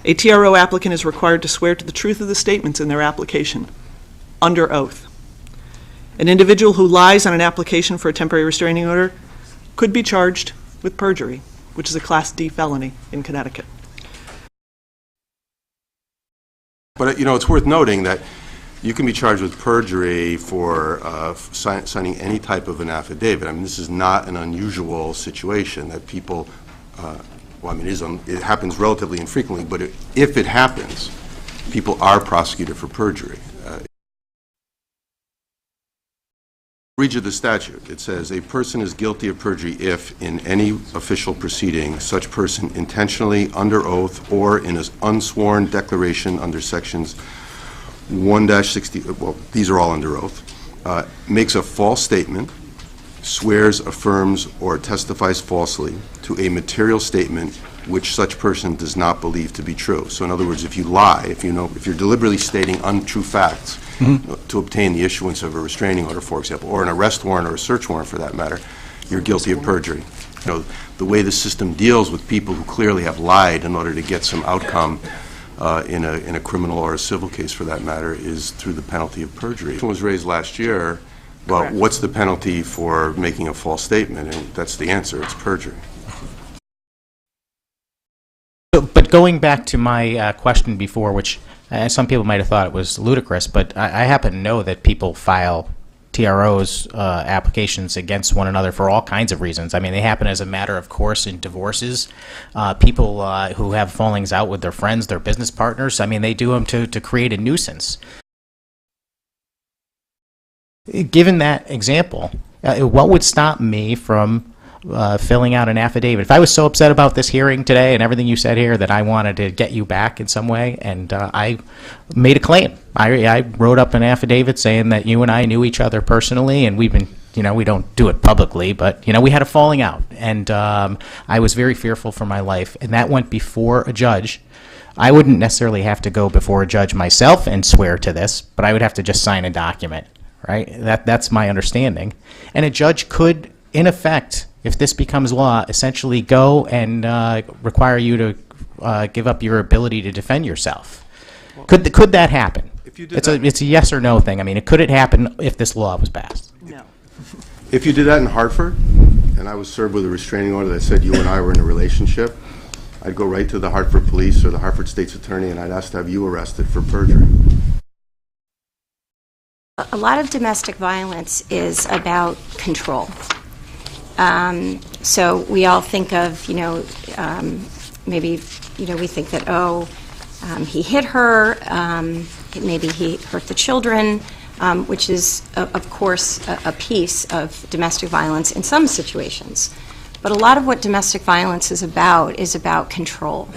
A TRO applicant is required to swear to the truth of the statements in their application, under oath. An individual who lies on an application for a temporary restraining order could be charged with perjury, which is a Class D felony in Connecticut. But, you know, it's worth noting that you can be charged with perjury for signing any type of an affidavit. I mean, this is not an unusual situation that people, well, I mean, it happens relatively infrequently, but if it happens, people are prosecuted for perjury. Read you the statute. It says, a person is guilty of perjury if, in any official proceeding, such person intentionally, under oath, or in an unsworn declaration under sections 1-60, well, these are all under oath, makes a false statement, swears, affirms, or testifies falsely to a material statement which such person does not believe to be true. So in other words, if you lie, if you're deliberately stating untrue facts to obtain the issuance of a restraining order, for example, or an arrest warrant or a search warrant for that matter, you're guilty of perjury. You know, the way the system deals with people who clearly have lied in order to get some outcome in a criminal or a civil case for that matter is through the penalty of perjury. It was raised last year. Well, correct. What's the penalty for making a false statement? And that's the answer. It's perjury. But going back to my question before, which some people might have thought it was ludicrous, but I happen to know that people file TROs applications against one another for all kinds of reasons. I mean, they happen as a matter of course in divorces. People who have fallings out with their friends, their business partners, I mean, they do them to create a nuisance. Given that example, what would stop me from filling out an affidavit? If I was so upset about this hearing today and everything you said here that I wanted to get you back in some way, and I made a claim. I wrote up an affidavit saying that you and I knew each other personally, and we've been, you know, we don't do it publicly, but, you know, we had a falling out, and I was very fearful for my life, and that went before a judge. I wouldn't necessarily have to go before a judge myself and swear to this, but I would have to just sign a document, right? That's my understanding. And a judge could, in effect, if this becomes law, essentially go and require you to give up your ability to defend yourself. Well, could that happen? If you did it's a yes or no thing. I mean, could it happen if this law was passed? No. If you did that in Hartford, and I was served with a restraining order that said you and I were in a relationship, I'd go right to the Hartford police or the Hartford State's attorney, and I'd ask to have you arrested for perjury. A lot of domestic violence is about control. So we all think of, you know, maybe, you know, we think that, he hit her, maybe he hurt the children, which is, of course, a piece of domestic violence in some situations. But a lot of what domestic violence is about control.